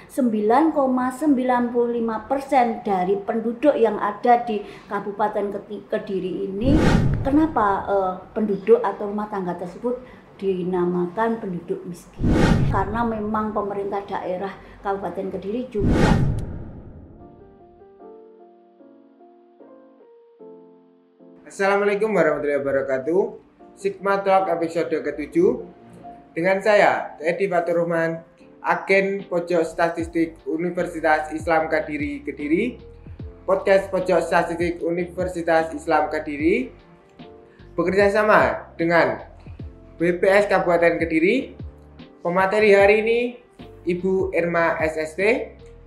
9,95% dari penduduk yang ada di Kabupaten Kediri ini, kenapa penduduk atau rumah tangga tersebut dinamakan penduduk miskin? Karena memang pemerintah daerah Kabupaten Kediri juga Assalamualaikum warahmatullahi wabarakatuh. Sigma Talk episode ke-7 dengan saya Edi Fatur Rahman, Agen Pojok Statistik Universitas Islam Kediri Podcast Pojok Statistik Universitas Islam Kediri bekerja sama dengan BPS Kabupaten Kediri. Pemateri hari ini Ibu Irma SST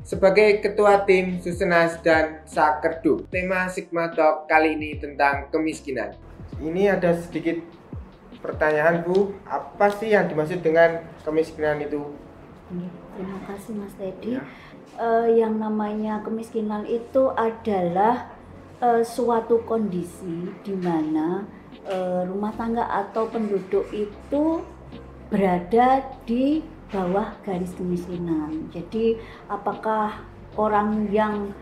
sebagai Ketua Tim Susenas dan Sakerdu. Tema Sigma Talk kali ini tentang kemiskinan. Ini ada sedikit pertanyaan, Bu. Apa sih yang dimaksud dengan kemiskinan itu? Terima kasih Mas Teddy. Ya. Yang namanya kemiskinan itu adalah suatu kondisi di mana rumah tangga atau penduduk itu berada di bawah garis kemiskinan. Jadi apakah orang yang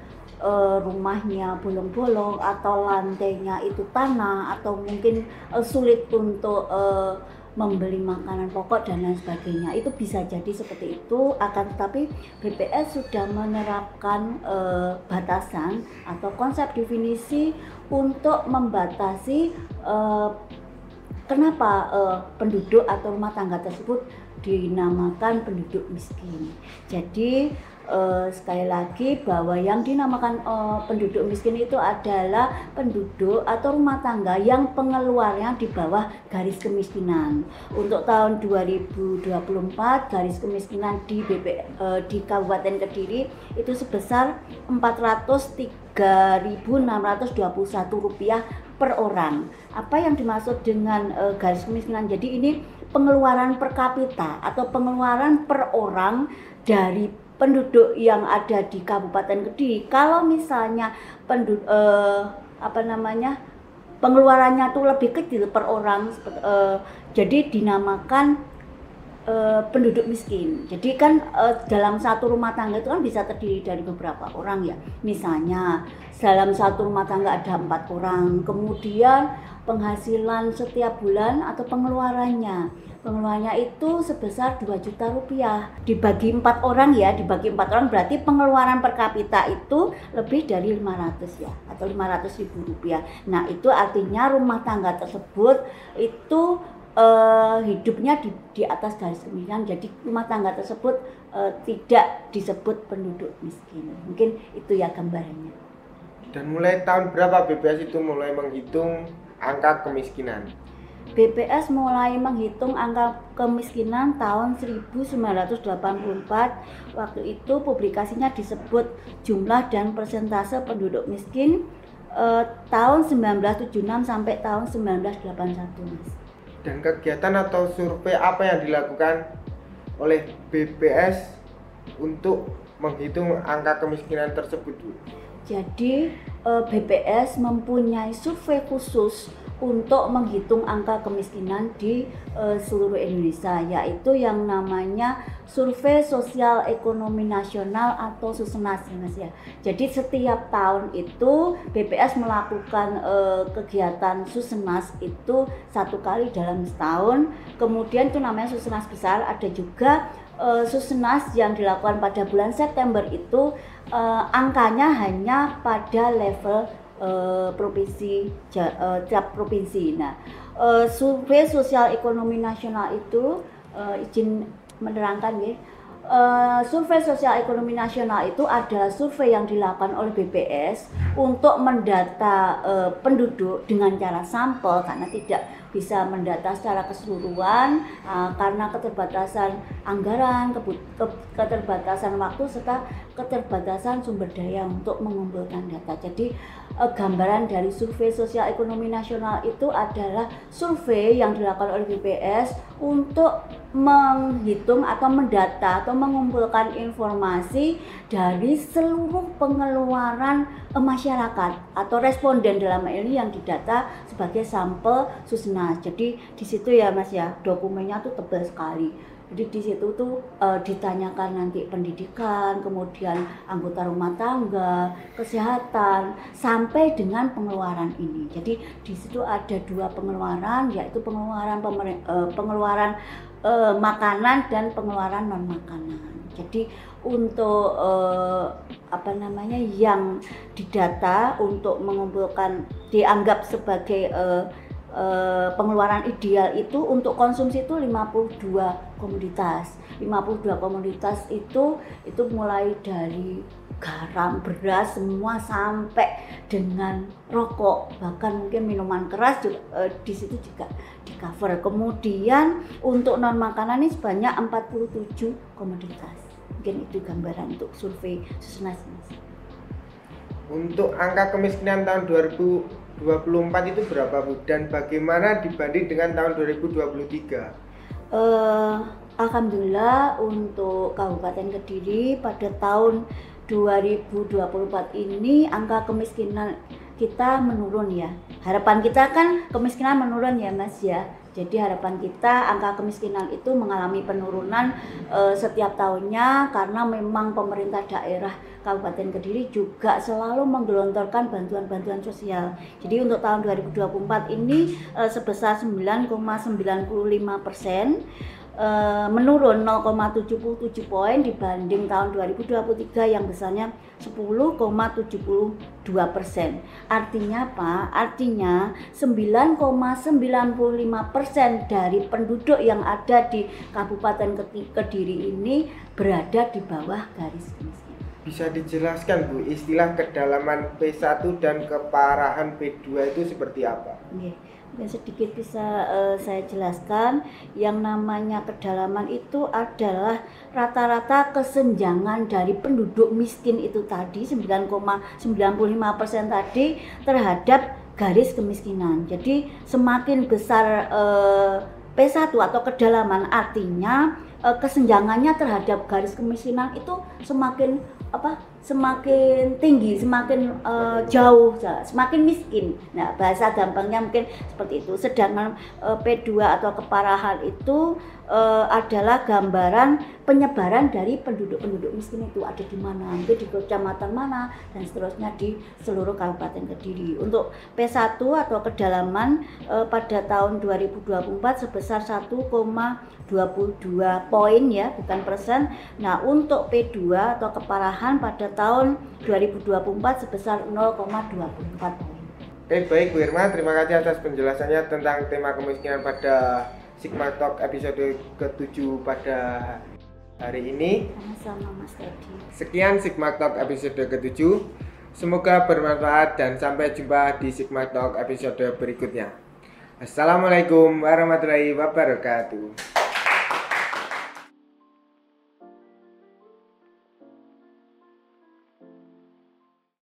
rumahnya bolong-bolong atau lantainya itu tanah atau mungkin sulit untuk membeli makanan pokok dan lain sebagainya, itu bisa jadi seperti itu. Akan tetapi BPS sudah menerapkan batasan atau konsep definisi untuk membatasi kenapa penduduk atau rumah tangga tersebut dinamakan penduduk miskin. Jadi sekali lagi bahwa yang dinamakan penduduk miskin itu adalah penduduk atau rumah tangga yang pengeluarannya di bawah garis kemiskinan. Untuk tahun 2024 garis kemiskinan di Kabupaten Kediri itu sebesar Rp403.621 per orang. Apa yang dimaksud dengan garis kemiskinan? Jadi ini pengeluaran per kapita atau pengeluaran per orang dari penduduk yang ada di Kabupaten Kediri. Kalau misalnya pengeluarannya tuh lebih kecil per orang, jadi dinamakan penduduk miskin. Jadi kan dalam satu rumah tangga itu kan bisa terdiri dari beberapa orang ya. Misalnya dalam satu rumah tangga ada 4 orang, kemudian penghasilan setiap bulan atau pengeluarannya itu sebesar 2 juta rupiah. Dibagi 4 orang ya, dibagi 4 orang berarti pengeluaran per kapita itu lebih dari 500 ya, atau 500.000 rupiah. Nah itu artinya rumah tangga tersebut itu hidupnya di atas garis kemiskinan. Jadi rumah tangga tersebut tidak disebut penduduk miskin. Mungkin itu ya gambarannya. Dan mulai tahun berapa BPS itu mulai menghitung angka kemiskinan? BPS mulai menghitung angka kemiskinan tahun 1984. Waktu itu publikasinya disebut jumlah dan persentase penduduk miskin tahun 1976 sampai tahun 1981, Mas. Dan kegiatan atau survei apa yang dilakukan oleh BPS untuk menghitung angka kemiskinan tersebut, Bu? Jadi BPS mempunyai survei khusus untuk menghitung angka kemiskinan di seluruh Indonesia, yaitu yang namanya Survei Sosial Ekonomi Nasional atau Susenas ya Mas ya. Jadi setiap tahun itu BPS melakukan kegiatan Susenas itu 1 kali dalam setahun. Kemudian itu namanya Susenas besar. Ada juga Susenas yang dilakukan pada bulan September itu angkanya hanya pada level provinsi, tiap provinsi. Nah, survei sosial ekonomi nasional itu izin menerangkan ya. Survei sosial ekonomi nasional itu adalah survei yang dilakukan oleh BPS untuk mendata penduduk dengan cara sampel, karena tidak bisa mendata secara keseluruhan karena keterbatasan anggaran, keterbatasan waktu, serta keterbatasan sumber daya untuk mengumpulkan data. Jadi gambaran dari survei sosial ekonomi nasional itu adalah survei yang dilakukan oleh BPS untuk menghitung atau mendata atau mengumpulkan informasi dari seluruh pengeluaran masyarakat atau responden dalam hal ini yang didata sebagai sampel Susenas. Jadi di situ ya Mas ya, dokumennya tuh tebal sekali. Jadi di situ tuh ditanyakan nanti pendidikan, kemudian anggota rumah tangga, kesehatan, sampai dengan pengeluaran ini. Jadi di situ ada 2 pengeluaran, yaitu pengeluaran makanan dan pengeluaran non makanan. Jadi untuk yang didata untuk mengumpulkan dianggap sebagai pengeluaran ideal itu untuk konsumsi itu 52 komoditas. 52 komoditas itu mulai dari garam, beras, semua sampai dengan rokok, bahkan mungkin minuman keras juga, di situ juga di cover. Kemudian untuk non makanan ini sebanyak 47 komoditas. Mungkin itu gambaran untuk survei Susenas. Untuk angka kemiskinan tahun 2024 itu berapa, Bu? Dan bagaimana dibanding dengan tahun 2023? Alhamdulillah untuk Kabupaten Kediri pada tahun 2024 ini angka kemiskinan kita menurun ya. Harapan kita kan kemiskinan menurun ya Mas ya. Jadi harapan kita angka kemiskinan itu mengalami penurunan setiap tahunnya, karena memang pemerintah daerah Kabupaten Kediri juga selalu menggelontorkan bantuan-bantuan sosial. Jadi untuk tahun 2024 ini sebesar 9,95%, menurun 0,77 poin dibanding tahun 2023 yang besarnya 10,72%. Artinya apa? Artinya 9,95% dari penduduk yang ada di Kabupaten Kediri ini berada di bawah garis kemiskinan. Bisa dijelaskan, Bu, istilah kedalaman P1 dan keparahan P2 itu seperti apa? Dan sedikit bisa saya jelaskan. Yang namanya kedalaman itu adalah rata-rata kesenjangan dari penduduk miskin itu tadi 9,95% tadi terhadap garis kemiskinan. Jadi semakin besar P1 atau kedalaman, artinya kesenjangannya terhadap garis kemiskinan itu semakin tinggi, semakin jauh, semakin miskin. Nah, bahasa gampangnya mungkin seperti itu. Sedangkan P2 atau keparahan itu adalah gambaran penyebaran dari penduduk miskin itu ada di mana, itu di kecamatan mana, dan seterusnya di seluruh Kabupaten Kediri. Untuk P1 atau kedalaman pada tahun 2024 sebesar 1,22 poin ya, bukan persen. Nah, untuk P2 atau keparahan pada tahun 2024 sebesar 0,24 poin. Baik Bu Irma, terima kasih atas penjelasannya tentang tema kemiskinan pada Sigma Talk episode ke-7 pada hari ini. Sama-sama Mas Teddy. Sekian Sigma Talk episode ke-7. Semoga bermanfaat dan sampai jumpa di Sigma Talk episode berikutnya. Assalamualaikum warahmatullahi wabarakatuh.